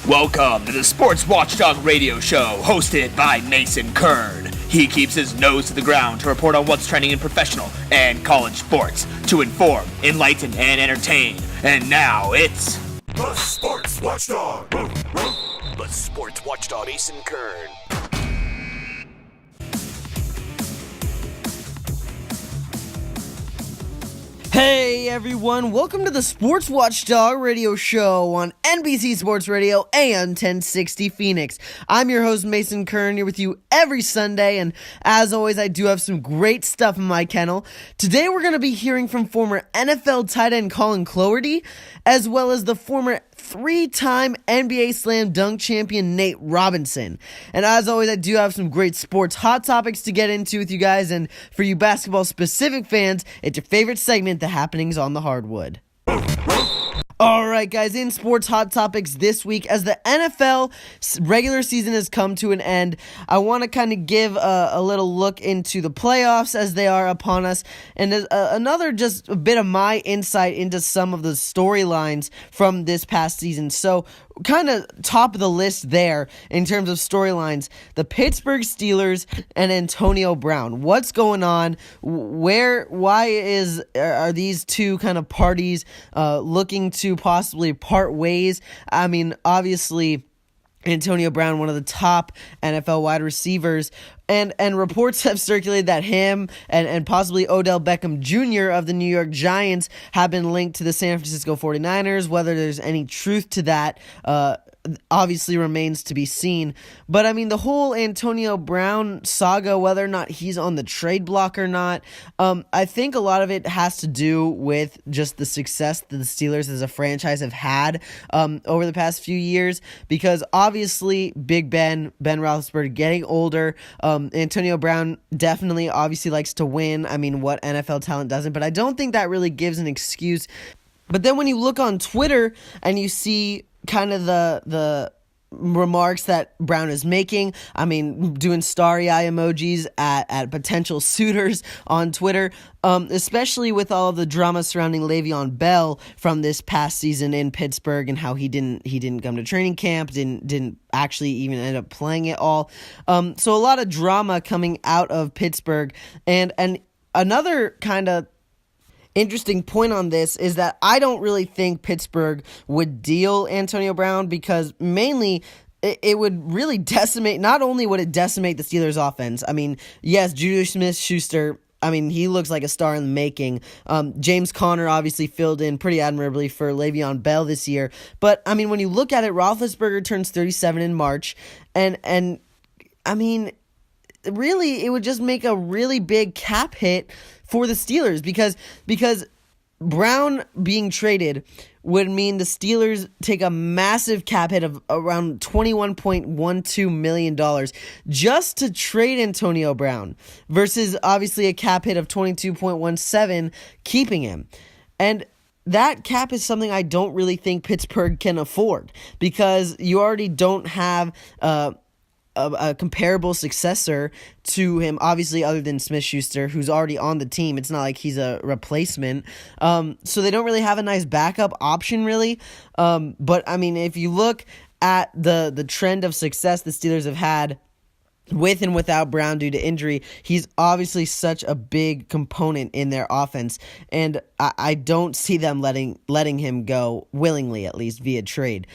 Welcome to the Sports Watchdog Radio Show, hosted by Mason Kern. He keeps his nose to the ground to report on what's trending in professional and college sports, to inform, enlighten, and entertain. And now it's the Sports Watchdog. The Sports Watchdog, Mason Kern. Hey everyone, welcome to the Sports Watchdog Radio Show on NBC Sports Radio and 1060 Phoenix. I'm your host Mason Kern, here with you every Sunday, and as always I do have some great stuff in my kennel. Today we're going to be hearing from former NFL tight end Colin Cloherty, as well as the former three-time NBA Slam Dunk champion Nate Robinson. And as always, I do have some great sports hot topics to get into with you guys, and for you basketball-specific fans, it's your favorite segment, the happenings on the hardwood. Alright guys, in sports hot topics this week, as the NFL regular season has come to an end, I want to kind of give a little look into the playoffs as they are upon us, and another just a bit of my insight into some of the storylines from this past season. So kind of top of the list there in terms of storylines, the Pittsburgh Steelers and Antonio Brown. What's going on? Why are these two kind of parties looking to possibly part ways? I mean, obviously Antonio Brown, one of the top NFL wide receivers, and reports have circulated that him and possibly Odell Beckham Jr. of the New York Giants have been linked to the San Francisco 49ers. Whether there's any truth to that obviously remains to be seen. But I mean, the whole Antonio Brown saga, whether or not he's on the trade block or not, I think a lot of it has to do with just the success that the Steelers as a franchise have had over the past few years, because obviously Big Ben Roethlisberger getting older, Antonio Brown definitely obviously likes to win. I mean, what NFL talent doesn't? But I don't think that really gives an excuse. But then when you look on Twitter and you see kind of the remarks that Brown is making, I mean, doing starry eye emojis at potential suitors on Twitter, especially with all of the drama surrounding Le'Veon Bell from this past season in Pittsburgh and how he didn't come to training camp, didn't actually even end up playing at all. So a lot of drama coming out of Pittsburgh, and another kind of interesting point on this is that I don't really think Pittsburgh would deal Antonio Brown, because mainly it would really decimate, not only would it decimate the Steelers offense, I mean, yes, Juju Smith-Schuster, I mean, he looks like a star in the making. James Conner obviously filled in pretty admirably for Le'Veon Bell this year. But, I mean, when you look at it, Roethlisberger turns 37 in March, and I mean, really, it would just make a really big cap hit for the Steelers, because Brown being traded would mean the Steelers take a massive cap hit of around $21.12 million just to trade Antonio Brown, versus obviously a cap hit of $22.17 keeping him. And that cap is something I don't really think Pittsburgh can afford, because you already don't have a comparable successor to him, obviously, other than Smith-Schuster, who's already on the team. It's not like he's a replacement. So they don't really have a nice backup option, really. But, I mean, if you look at the trend of success the Steelers have had with and without Brown due to injury, he's obviously such a big component in their offense, and I don't see them letting him go willingly, at least via trade.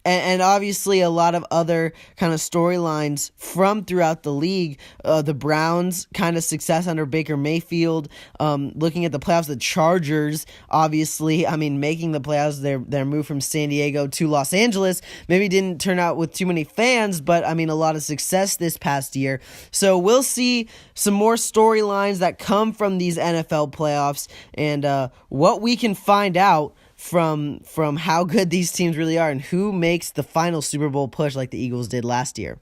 And obviously a lot of other kind of storylines from throughout the league. The Browns' kind of success under Baker Mayfield. Looking at the playoffs, the Chargers, obviously, I mean, making the playoffs, their move from San Diego to Los Angeles maybe didn't turn out with too many fans, but I mean, a lot of success this past year. So we'll see some more storylines that come from these NFL playoffs, and what we can find out from how good these teams really are and who makes the final Super Bowl push like the Eagles did last year.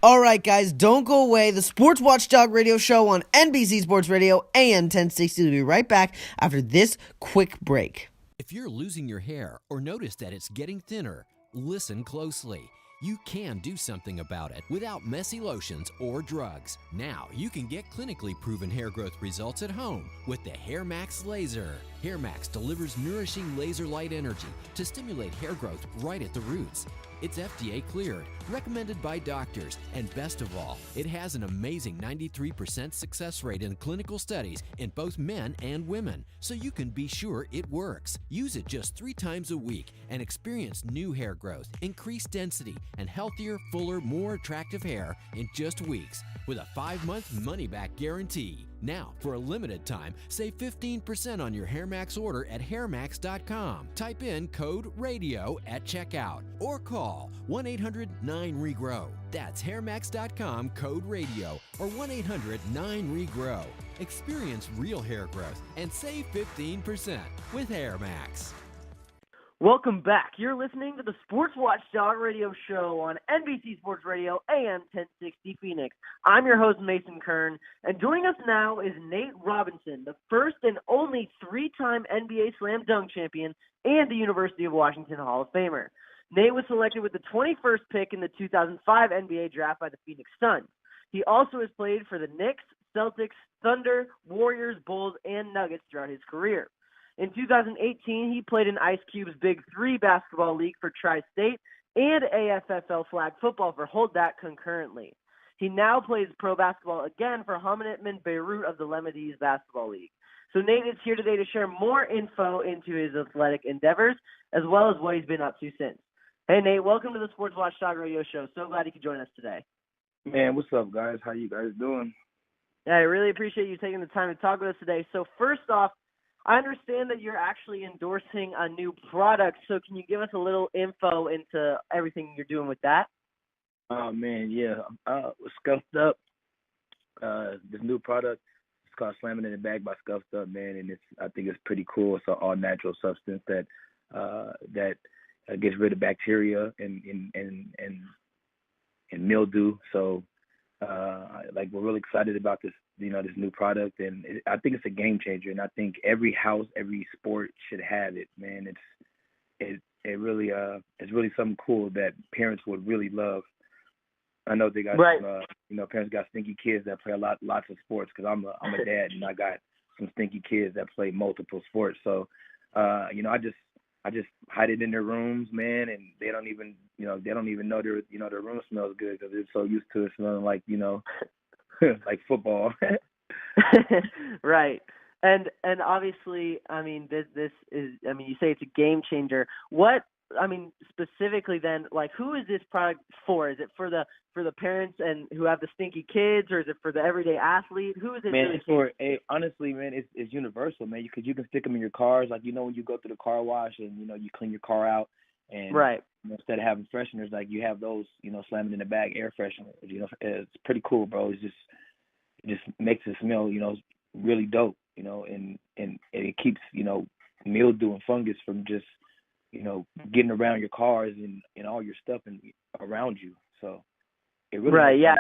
All right, guys, don't go away. The Sports Watchdog Radio Show on NBC Sports Radio and 1060 will be right back after this quick break. If you're losing your hair or notice that it's getting thinner, listen closely. You can do something about it without messy lotions or drugs. Now you can get clinically proven hair growth results at home with the Hair Max Laser. Hair Max delivers nourishing laser light energy to stimulate hair growth right at the roots. It's FDA cleared, recommended by doctors, and best of all, it has an amazing 93% success rate in clinical studies in both men and women, so you can be sure it works. Use it just 3 times a week and experience new hair growth, increased density, and healthier, fuller, more attractive hair in just weeks with a 5-month money-back guarantee. Now, for a limited time, save 15% on your Hair Max order at hairmax.com. Type in code RADIO at checkout or call 1-800-9REGROW. That's hairmax.com, code RADIO, or 1-800-9REGROW. Experience real hair growth and save 15% with Hair Max. Welcome back. You're listening to the Sports Watchdog Radio Show on NBC Sports Radio AM 1060 Phoenix. I'm your host, Mason Kern, and joining us now is Nate Robinson, the first and only 3-time NBA Slam Dunk champion and the University of Washington Hall of Famer. Nate was selected with the 21st pick in the 2005 NBA draft by the Phoenix Suns. He also has played for the Knicks, Celtics, Thunder, Warriors, Bulls, and Nuggets throughout his career. In 2018, he played in Ice Cube's Big 3 basketball league for Tri-State and AFFL flag football for Holdat concurrently. He now plays pro basketball again for Hamanitman Beirut of the Lemidis Basketball League. So Nate is here today to share more info into his athletic endeavors, as well as what he's been up to since. Hey, Nate, welcome to the Sports Watchdog Radio Show. So glad you could join us today. Man, what's up, guys? How you guys doing? Yeah, I really appreciate you taking the time to talk with us today. So first off, I understand that you're actually endorsing a new product, so can you give us a little info into everything you're doing with that? Oh, man, yeah. Scuffed Up, this new product, it's called Slamming in the Bag by Scuffed Up, man, and I think it's pretty cool. It's an all-natural substance that gets rid of bacteria and mildew. So, we're really excited about this, this new product, and I think it's a game changer. And I think every house, every sport should have it, man. It's really something cool that parents would really love. I know they got parents got stinky kids that play lots of sports, because I'm a dad and I got some stinky kids that play multiple sports. So, I just hide it in their rooms, man, and they don't even know their room smells good, because they're so used to it smelling like, like football. Right. And obviously, I mean, this is, I mean, you say it's a game changer. Specifically then, like, who is this product for? Is it for the parents and who have the stinky kids, or is it for the everyday athlete? Who is it? Man, it's for, honestly, man, it's universal, man. Because you can stick them in your cars, like, when you go through the car wash and, you clean your car out, and right. Instead of having fresheners, like, you have those, slamming in the bag air fresheners. It's pretty cool, bro. It just makes it smell, really dope, and it keeps, mildew and fungus from just, getting around your cars and all your stuff and around you. So it really right, yeah.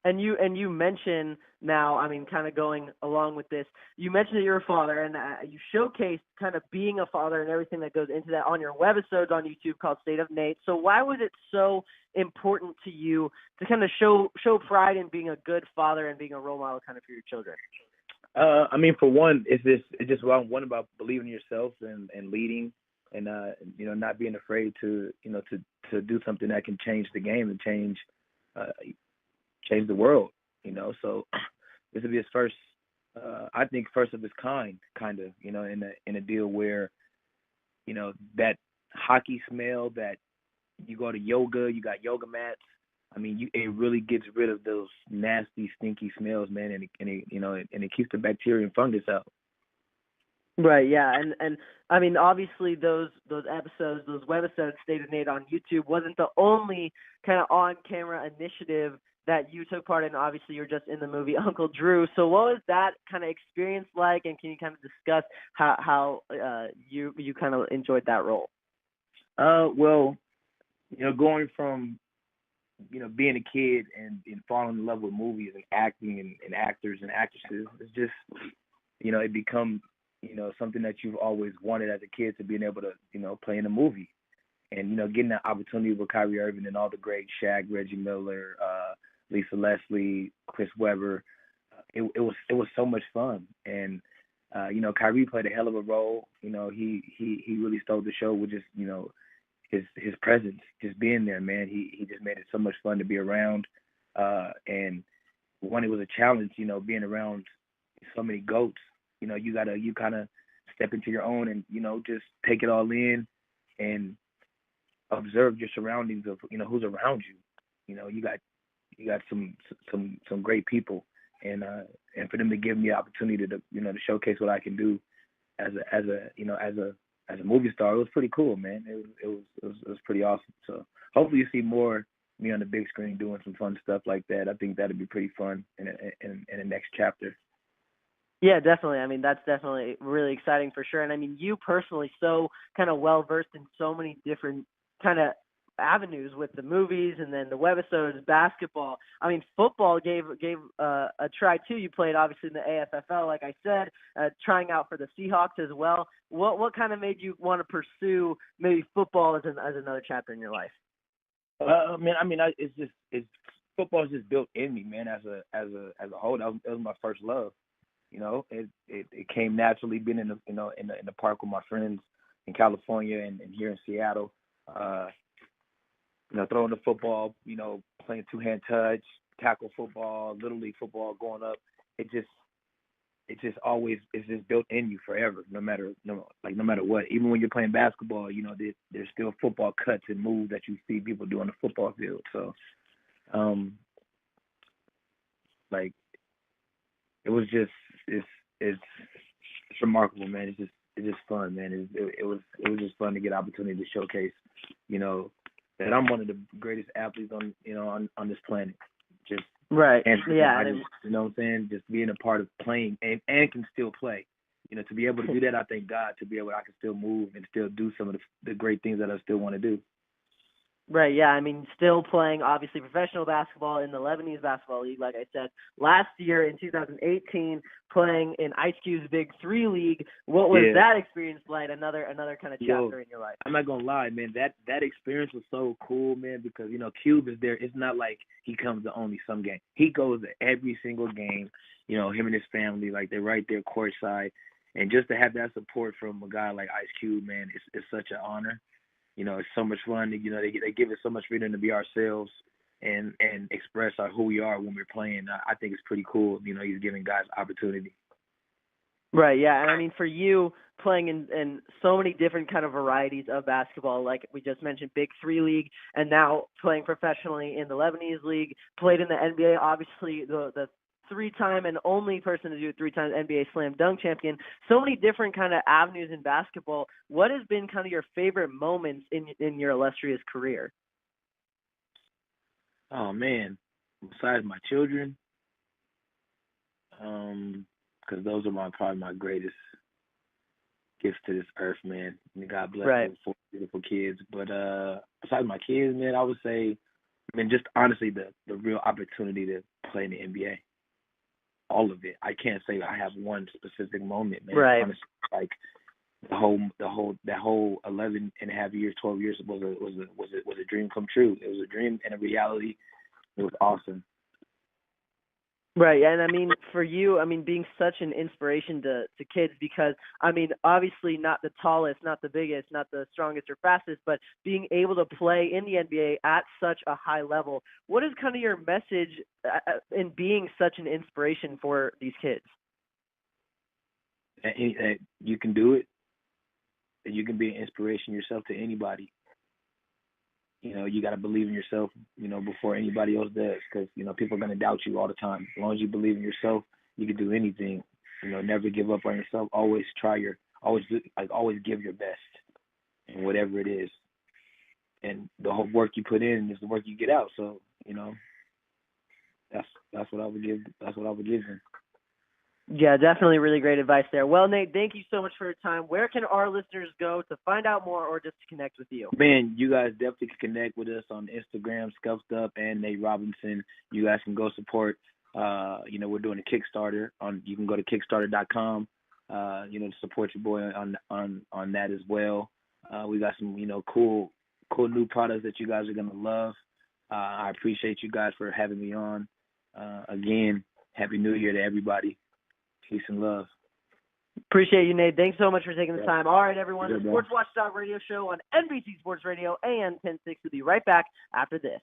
And you mentioned now, I mean, kind of going along with this, you mentioned that you're a father, and you showcased kind of being a father and everything that goes into that on your webisodes on YouTube called State of Nate. So why was it so important to you to kind of show pride in being a good father and being a role model kind of for your children? For one, it's just one about believing in yourself and leading, and not being afraid to do something that can change the game and change the world. So this will be his first, I think, first of its kind of, in a deal where, that hockey smell that you go to yoga, you got yoga mats. I mean, it really gets rid of those nasty, stinky smells, man, and it keeps the bacteria and fungus out. Right, yeah, and I mean, obviously those episodes, those webisodes, State of Nate on YouTube, wasn't the only kind of on-camera initiative that you took part in. Obviously, you're just in the movie Uncle Drew. So what was that kind of experience like, and can you kind of discuss how you kind of enjoyed that role? Well, going from being a kid and falling in love with movies and acting and actors and actresses, it's just, it become, something that you've always wanted as a kid, to being able to, play in a movie. And and getting that opportunity with Kyrie Irving and all the great Shaq, Reggie Miller, Lisa Leslie, Chris Webber, it was so much fun. And Kyrie played a hell of a role. He really stole the show with just his presence, just being there, man. He just made it so much fun to be around. And one, it was a challenge, being around so many GOATs. You kind of step into your own and just take it all in and observe your surroundings of who's around you. You got some great people, and for them to give me the opportunity to to showcase what I can do as a movie star, it was pretty cool, man. It was pretty awesome. So hopefully you see more me on the big screen doing some fun stuff like that. I think that'd be pretty fun in the next chapter. Yeah, definitely. I mean, that's definitely really exciting for sure. And I mean, you personally so kind of well versed in so many different kind of avenues with the movies and then the webisodes, basketball. I mean, football gave a try too. You played obviously in the AFFL, like I said, trying out for the Seahawks as well. What kind of made you want to pursue maybe football as another chapter in your life? It's football is just built in me, man. As a whole, that was my first love. It came naturally being in the park with my friends in California and here in Seattle. Throwing the football, playing two-hand touch, tackle football, little league football growing up. It's just built in you forever, no matter what. Even when you're playing basketball, there's still football cuts and moves that you see people do on the football field. So, it was just it's remarkable, man. It's just fun, man. It was just fun to get opportunity to showcase, that I'm one of the greatest athletes on this planet. Just right, and yeah. You know what I'm saying? Just being a part of playing and can still play. To be able to do that, I thank God. To be able, I can still move and still do some of the great things that I still want to do. Right, yeah. I mean, still playing, obviously, professional basketball in the Lebanese Basketball League, like I said. Last year, in 2018, playing in Ice Cube's Big 3 League. What was that experience like? Another kind of chapter in your life? I'm not going to lie, man. That experience was so cool, man, because, Cube is there. It's not like he comes to only some game. He goes to every single game, him and his family, like they're right there courtside. And just to have that support from a guy like Ice Cube, man, it's such an honor. It's so much fun. They give us so much freedom to be ourselves and express who we are when we're playing. I think it's pretty cool. He's giving guys opportunity. Right, yeah. And I mean, for you, playing in so many different kind of varieties of basketball, like we just mentioned, Big 3 League, and now playing professionally in the Lebanese League, played in the NBA, obviously the three-time and only person to do it 3 times NBA Slam Dunk champion. So many different kind of avenues in basketball. What has been kind of your favorite moments in your illustrious career? Oh, man. Besides my children, because those are probably my greatest gifts to this earth, man. And God bless them for beautiful kids. But besides my kids, man, I would say, just honestly the real opportunity to play in the NBA. All of it. I can't say I have one specific moment, man. Right. Honestly, like that whole 11 and a half years, 12 years was a dream come true. It was a dream and a reality. It was awesome. Right, and I mean, for you, being such an inspiration to kids because, obviously not the tallest, not the biggest, not the strongest or fastest, but being able to play in the NBA at such a high level. What is kind of your message in being such an inspiration for these kids? And you can do it, and you can be an inspiration yourself to anybody. You got to believe in yourself, before anybody else does, because, people are going to doubt you all the time. As long as you believe in yourself, you can do anything. Never give up on yourself. Always always give your best in whatever it is. And the whole work you put in is the work you get out. So, that's what I would give. That's what I would give them. Yeah, definitely really great advice there. Well, Nate, thank you so much for your time. Where can our listeners go to find out more or just to connect with you? Man, you guys definitely can connect with us on Instagram, Scuffed Up and Nate Robinson. You guys can go support. We're doing a Kickstarter. You can go to Kickstarter.com. To support your boy on that as well. We got some cool cool new products that you guys are gonna love. I appreciate you guys for having me on. Again, Happy New Year to everybody. Peace and love. Appreciate you, Nate. Thanks so much for taking the time. All right, everyone, Yeah, the Sports Watchdog Radio Show on NBC Sports Radio AM 1060 will be right back after this.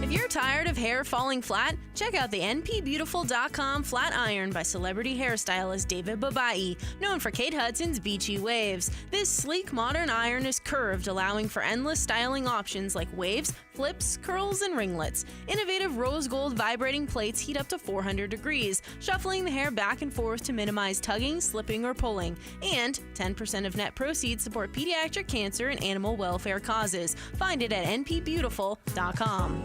If you're tired of hair falling flat, check out the npbeautiful.com flat iron by celebrity hairstylist David Babai, known for Kate Hudson's beachy waves. This sleek modern iron is curved, allowing for endless styling options like waves, flips, curls, and ringlets. Innovative rose gold vibrating plates heat up to 400 degrees, shuffling the hair back and forth to minimize tugging, slipping, or pulling. And 10% of net proceeds support pediatric cancer and animal welfare causes. Find it at npbeautiful.com.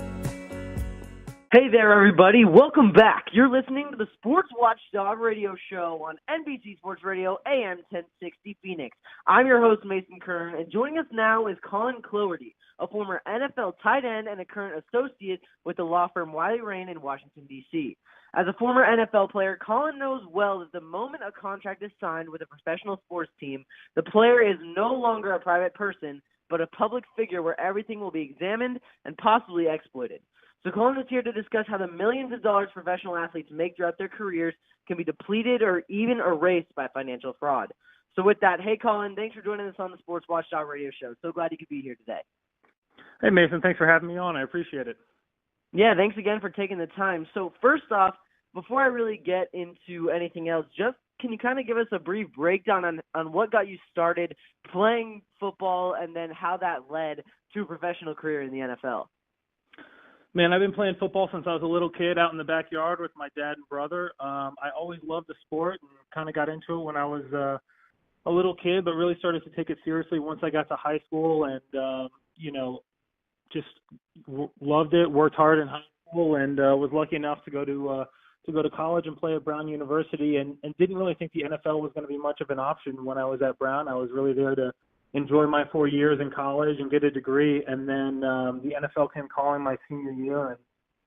Hey there, everybody. Welcome back. You're listening to the Sports Watchdog Radio Show on NBC Sports Radio AM 1060 Phoenix. I'm your host, Mason Kern, and joining us now is Colin Cloherty, a former NFL tight end and a current associate with the law firm Wiley Rain in Washington, D.C. As a former NFL player, Colin knows well that the moment a contract is signed with a professional sports team, the player is no longer a private person, but a public figure where everything will be examined and possibly exploited. So Colin is here to discuss how the millions of dollars professional athletes make throughout their careers can be depleted or even erased by financial fraud. So with that, hey, Colin, thanks for joining us on the Sports Watchdog Radio Show. So glad you could be here today. Hey, Mason, thanks for having me on. I appreciate it. Yeah, thanks again for taking the time. So first off, before I really get into anything else, just can you kind of give us a brief breakdown on what got you started playing football and then how that led to a professional career in the NFL? Man, I've been playing football since I was a little kid out in the backyard with my dad and brother. I always loved the sport and kind of got into it when I was a little kid, but really started to take it seriously once I got to high school and, just loved it, worked hard in high school, and was lucky enough to go to college and play at Brown University and didn't really think the NFL was going to be much of an option when I was at Brown. I was really there to enjoy my 4 years in college and get a degree, and then the NFL came calling my senior year,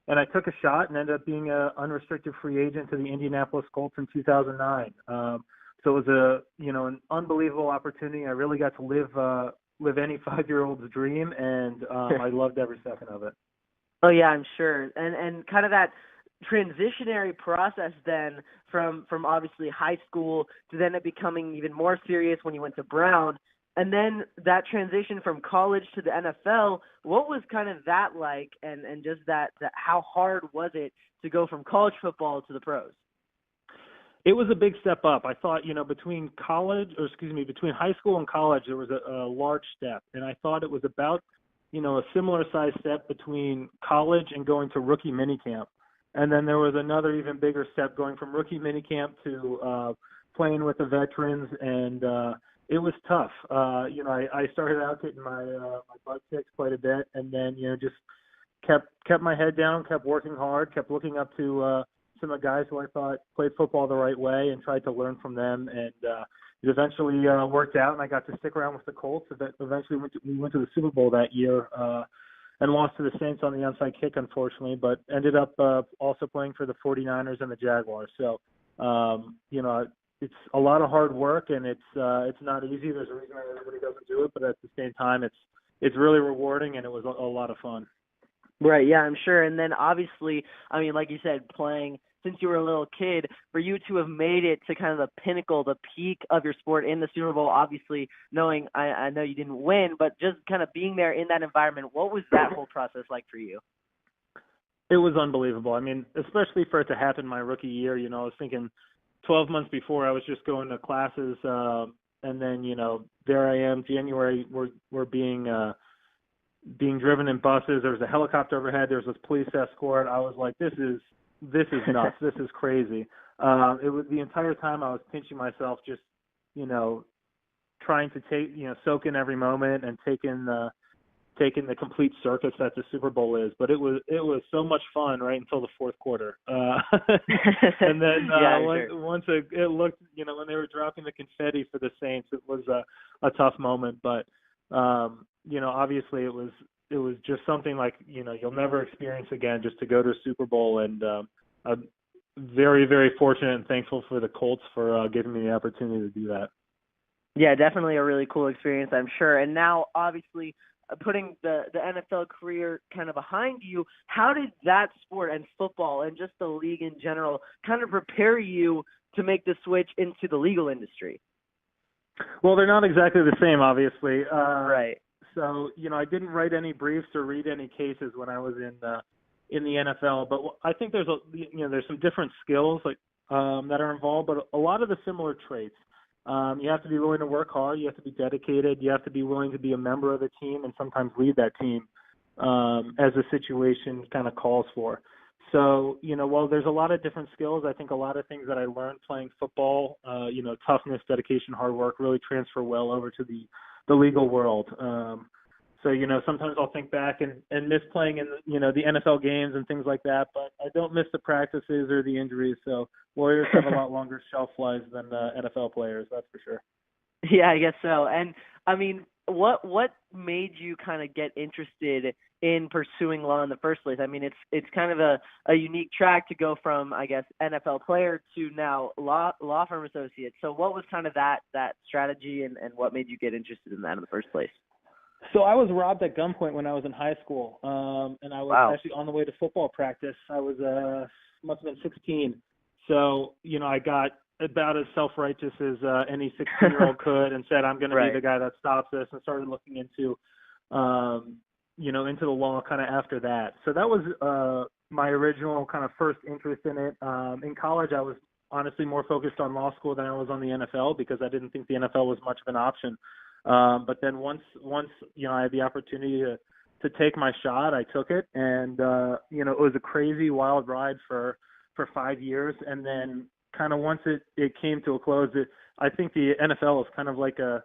and I took a shot and ended up being an unrestricted free agent to the Indianapolis Colts in 2009. So it was an unbelievable opportunity. I really got to live any 5-year-old's dream, and I loved every second of it. Oh yeah, I'm sure, and kind of that transitionary process then from obviously high school to then it becoming even more serious when you went to Brown. And then that transition from college to the NFL, what was kind of that like, and just that how hard was it to go from college football to the pros? It was a big step up. I thought, between high school and college, there was a large step. And I thought it was about, a similar size step between college and going to rookie minicamp. And then there was another even bigger step going from rookie minicamp to playing with the veterans, and it was tough. I started out getting my butt kicked quite a bit, and then just kept my head down, kept working hard, kept looking up to some of the guys who I thought played football the right way, and tried to learn from them. And it eventually worked out, and I got to stick around with the Colts. Eventually, we went to the Super Bowl that year and lost to the Saints on the onside kick, unfortunately, but ended up also playing for the 49ers and the Jaguars. So, it's a lot of hard work, and it's not easy. There's a reason everybody doesn't do it, but at the same time, it's really rewarding, and it was a lot of fun. Right, yeah, I'm sure. And then obviously, I mean, like you said, playing since you were a little kid, for you to have made it to kind of the pinnacle, the peak of your sport in the Super Bowl, obviously knowing, I know you didn't win, but just kind of being there in that environment, what was that whole process like for you? It was unbelievable. I mean, especially for it to happen my rookie year, I was thinking 12 months before I was just going to classes, and then, there I am, January, we're being driven in buses. There was a helicopter overhead. There was this police escort. I was like, this is nuts. This is crazy. It was the entire time I was pinching myself, just, trying to soak in every moment and taking the complete circus that the Super Bowl is. But it was so much fun right until the fourth quarter. And then once it looked, when they were dropping the confetti for the Saints, it was a tough moment. But obviously it was just something like, you'll never experience again, just to go to a Super Bowl. And I'm very, very fortunate and thankful for the Colts for giving me the opportunity to do that. Yeah, definitely a really cool experience, I'm sure. And now, obviously, putting the NFL career kind of behind you, how did that sport and football and just the league in general kind of prepare you to make the switch into the legal industry? Well, they're not exactly the same, obviously. Right. So, I didn't write any briefs or read any cases when I was in the NFL, but I think there's there's some different skills that are involved, but a lot of the similar traits. You have to be willing to work hard. You have to be dedicated. You have to be willing to be a member of the team and sometimes lead that team as the situation kind of calls for. So, while there's a lot of different skills, I think a lot of things that I learned playing football, toughness, dedication, hard work really transfer well over to the legal world. So, sometimes I'll think back and miss playing in, the NFL games and things like that, but I don't miss the practices or the injuries. So lawyers have a lot longer shelf lives than NFL players, that's for sure. Yeah, I guess so. And, I mean, what made you kind of get interested in pursuing law in the first place? I mean, it's kind of a unique track to go from, I guess, NFL player to now law firm associate. So what was kind of that strategy and what made you get interested in that in the first place? So I was robbed at gunpoint when I was in high school, and I was actually on the way to football practice. I was must have been 16. So, I got about as self-righteous as any 16-year-old could and said, I'm going to be the guy that stops this, and started looking into, into the law kind of after that. So that was my original kind of first interest in it. In college, I was honestly more focused on law school than I was on the NFL because I didn't think the NFL was much of an option. But then once I had the opportunity to take my shot, I took it, and it was a crazy wild ride for 5 years, and then kind of once it came to a close, I think the NFL is kind of like a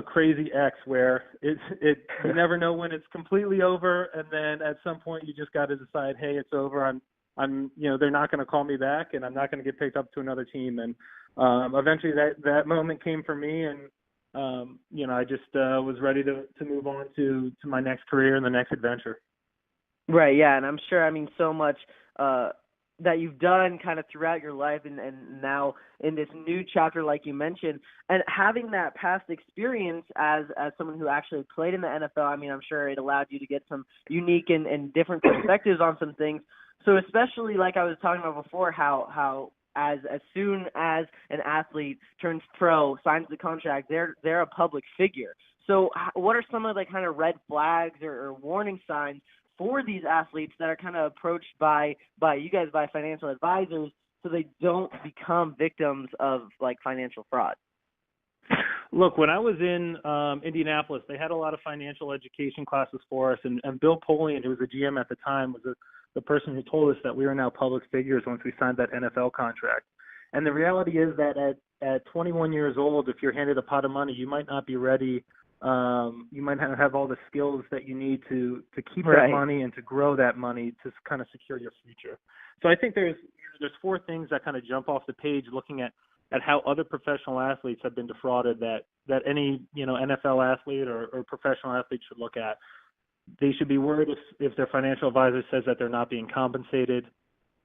crazy X where you never know when it's completely over, and then at some point you just got to decide, hey, it's over. I'm they're not going to call me back, and I'm not going to get picked up to another team, and eventually that moment came for me, and I just was ready to move on to my next career and the next adventure. Right, yeah, and I'm sure, I mean, so much that you've done kind of throughout your life and now in this new chapter, like you mentioned, and having that past experience as someone who actually played in the NFL, I mean, I'm sure it allowed you to get some unique and different perspectives on some things. So especially like I was talking about before, how as soon as an athlete turns pro, signs the contract, they're a public figure. So what are some of the kind of red flags or warning signs for these athletes that are kind of approached by you guys, by financial advisors, so they don't become victims of like financial fraud? Look, when I was in Indianapolis, they had a lot of financial education classes for us, and Bill Polian, who was the GM at the time, was the person who told us that we were now public figures once we signed that NFL contract. And the reality is that at 21 years old, if you're handed a pot of money, you might not be ready. You might not have all the skills that you need to keep that money and to grow that money to kind of secure your future. So I think there's 4 things that kind of jump off the page looking at how other professional athletes have been defrauded that any NFL athlete or professional athlete should look at. They should be worried if their financial advisor says that they're not being compensated.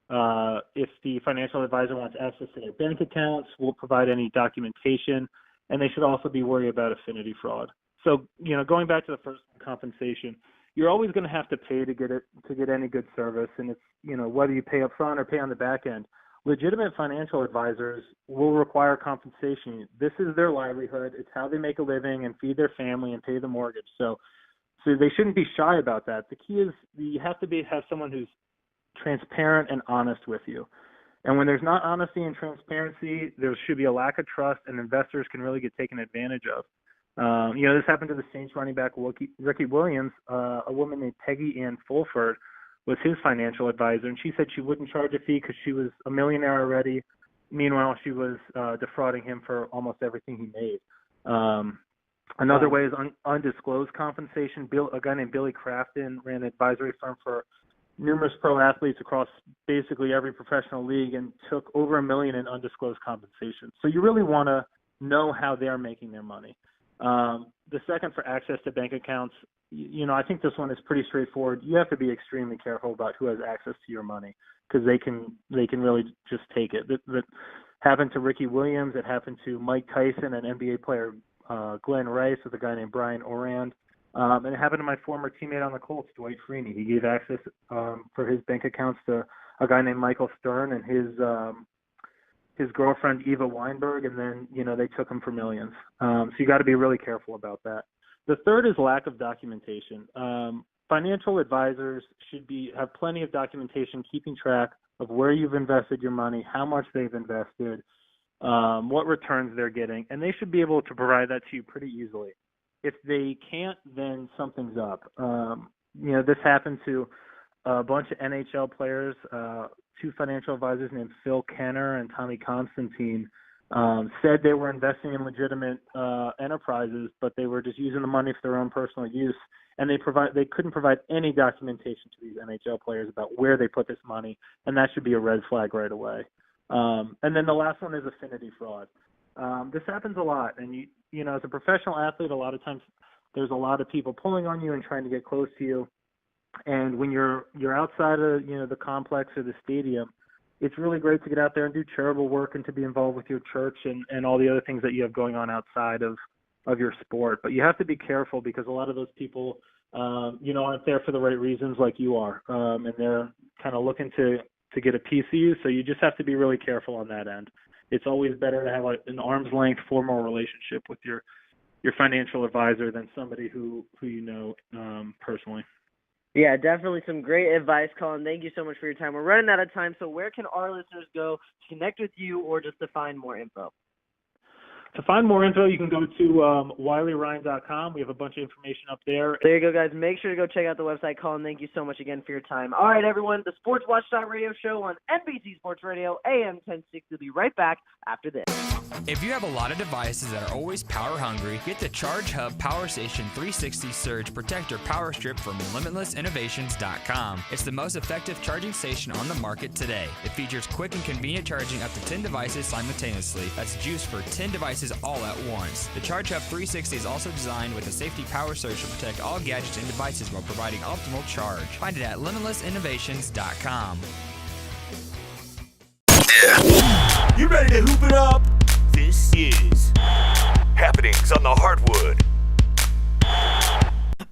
If the financial advisor wants access to their bank accounts, will provide any documentation, and they should also be worried about affinity fraud. So, going back to the first compensation, you're always going to have to pay to get any good service, and it's whether you pay up front or pay on the back end. Legitimate financial advisors will require compensation. This is their livelihood. It's how they make a living and feed their family and pay the mortgage. So they shouldn't be shy about that. The key is you have to have someone who's transparent and honest with you. And when there's not honesty and transparency, there should be a lack of trust, and investors can really get taken advantage of. This happened to the Saints running back Ricky Williams. A woman named Peggy Ann Fulford was his financial advisor, and she said she wouldn't charge a fee because she was a millionaire already. Meanwhile, she was defrauding him for almost everything he made. Another way is undisclosed compensation. A guy named Billy Crafton ran an advisory firm for numerous pro athletes across basically every professional league and took over $1 million in undisclosed compensation. So you really want to know how they're making their money. The second, for access to bank accounts, I think this one is pretty straightforward. You have to be extremely careful about who has access to your money because they can really just take it. happened to Ricky Williams. It happened to Mike Tyson and NBA player Glenn Rice with a guy named Brian Orand. And it happened to my former teammate on the Colts, Dwight Freeney. He gave access for his bank accounts to a guy named Michael Stern and his girlfriend Eva Weinberg, and then, they took him for millions. So you got to be really careful about that. The third is lack of documentation. Financial advisors should have plenty of documentation keeping track of where you've invested your money, how much they've invested, what returns they're getting, and they should be able to provide that to you pretty easily. If they can't, then something's up. This happened to a bunch of NHL players. Two financial advisors named Phil Kenner and Tommy Constantine said they were investing in legitimate enterprises, but they were just using the money for their own personal use, and they couldn't provide any documentation to these NHL players about where they put this money, and that should be a red flag right away. And then the last one is affinity fraud. This happens a lot, and as a professional athlete, a lot of times there's a lot of people pulling on you and trying to get close to you. And when you're outside of the complex or the stadium, it's really great to get out there and do charitable work and to be involved with your church and all the other things that you have going on outside of your sport. But you have to be careful because a lot of those people, aren't there for the right reasons like you are, and they're kind of looking to get a piece of you. So you just have to be really careful on that end. It's always better to have an arm's length formal relationship with your financial advisor than somebody who personally. Yeah, definitely some great advice, Colin. Thank you so much for your time. We're running out of time, so where can our listeners go to connect with you or just to find more info? To find more info, you can go to WileyRyan.com. We have a bunch of information up there. There you go, guys. Make sure to go check out the website. Colin, thank you so much again for your time. All right, everyone, the Sports Watchdog Radio Show on NBC Sports Radio, AM 1060. We'll be right back after this. If you have a lot of devices that are always power hungry, get the Charge Hub Power Station 360 Surge Protector Power Strip from LimitlessInnovations.com. It's the most effective charging station on the market today. It features quick and convenient charging up to 10 devices simultaneously. That's juice for 10 devices all at once. The Charge Hub 360 is also designed with a safety power surge to protect all gadgets and devices while providing optimal charge. Find it at LimitlessInnovations.com. You ready to hoop it up? This is Happenings on the Hardwood.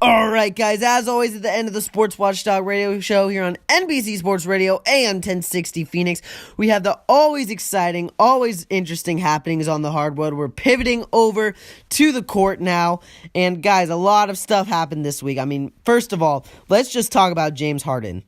All right, guys, as always, at the end of the Sports Watchdog Radio Show here on NBC Sports Radio, AM 1060 Phoenix, we have the always exciting, always interesting happenings on the hardwood. We're pivoting over to the court now, and guys, a lot of stuff happened this week. I mean, first of all, let's just talk about James Harden.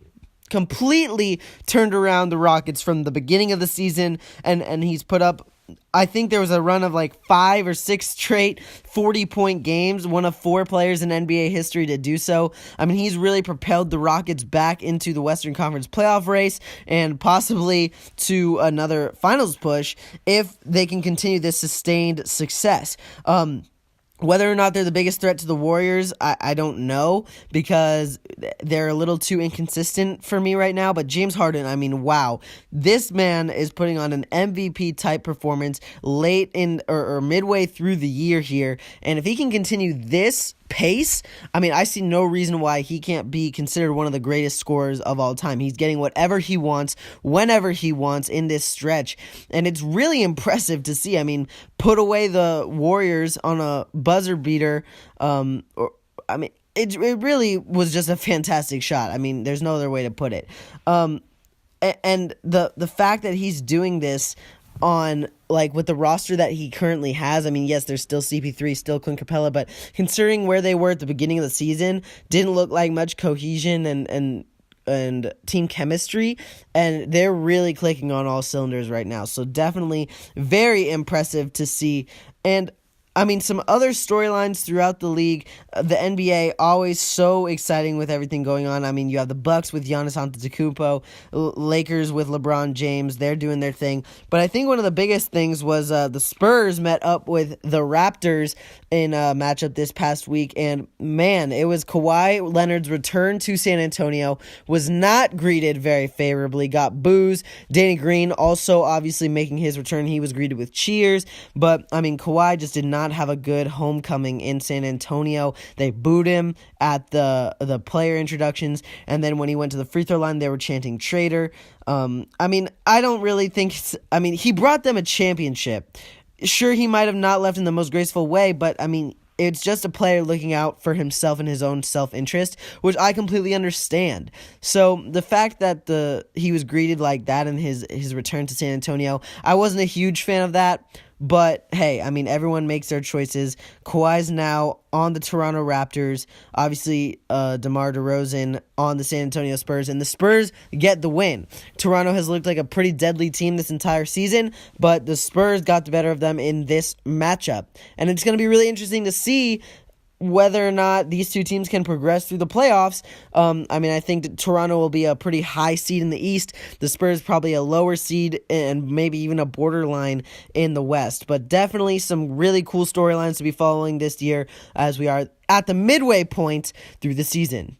Completely turned around the Rockets from the beginning of the season, and he's put up, I think there was a run of like 5 or 6 straight 40-point games, one of 4 players in NBA history to do so. I mean, he's really propelled the Rockets back into the Western Conference playoff race and possibly to another finals push if they can continue this sustained success. Whether or not they're the biggest threat to the Warriors, I don't know, because they're a little too inconsistent for me right now. But James Harden, I mean, wow. This man is putting on an MVP-type performance late in or midway through the year here. And if he can continue this pace, I mean, I see no reason why he can't be considered one of the greatest scorers of all time. He's getting whatever he wants, whenever he wants in this stretch. And it's really impressive to see. I mean, put away the Warriors on a buzzer beater. It really was just a fantastic shot. I mean, there's no other way to put it. And the fact that he's doing this on, like, with the roster that he currently has, I mean, yes, there's still CP3, still Clint Capella, but considering where they were at the beginning of the season, didn't look like much cohesion and team chemistry, and they're really clicking on all cylinders right now. So definitely very impressive to see. And I mean, some other storylines throughout the league, the NBA, always so exciting with everything going on. I mean, you have the Bucks with Giannis Antetokounmpo, Lakers with LeBron James. They're doing their thing. But I think one of the biggest things was the Spurs met up with the Raptors in a matchup this past week. And, man, it was Kawhi Leonard's return to San Antonio. Was not greeted very favorably. Got boos. Danny Green also obviously making his return. He was greeted with cheers. But, I mean, Kawhi just did not not have a good homecoming in San Antonio. They booed him at the player introductions, and then when he went to the free throw line, they were chanting traitor. I don't really think he brought them a championship. Sure, he might have not left in the most graceful way, but it's just a player looking out for himself and his own self-interest, which I completely understand. So the fact that he was greeted like that in his return to San Antonio, I wasn't a huge fan of that. But hey, everyone makes their choices. Kawhi's now on the Toronto Raptors. Obviously, DeMar DeRozan on the San Antonio Spurs, and the Spurs get the win. Toronto has looked like a pretty deadly team this entire season, but the Spurs got the better of them in this matchup. And it's going to be really interesting to see whether or not these two teams can progress through the playoffs. I think that Toronto will be a pretty high seed in the East. The Spurs probably a lower seed and maybe even a borderline in the West. But definitely some really cool storylines to be following this year as we are at the midway point through the season.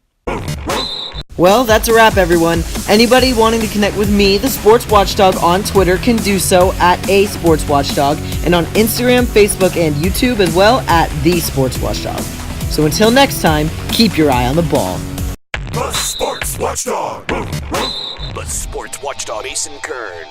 Well, that's a wrap, everyone. Anybody wanting to connect with me, the Sports Watchdog, on Twitter can do so at @SportsWatchdog, and on Instagram, Facebook, and YouTube as well at The Sports Watchdog. So until next time, keep your eye on the ball. The Sports Watchdog. The Sports Watchdog Ace and Kern.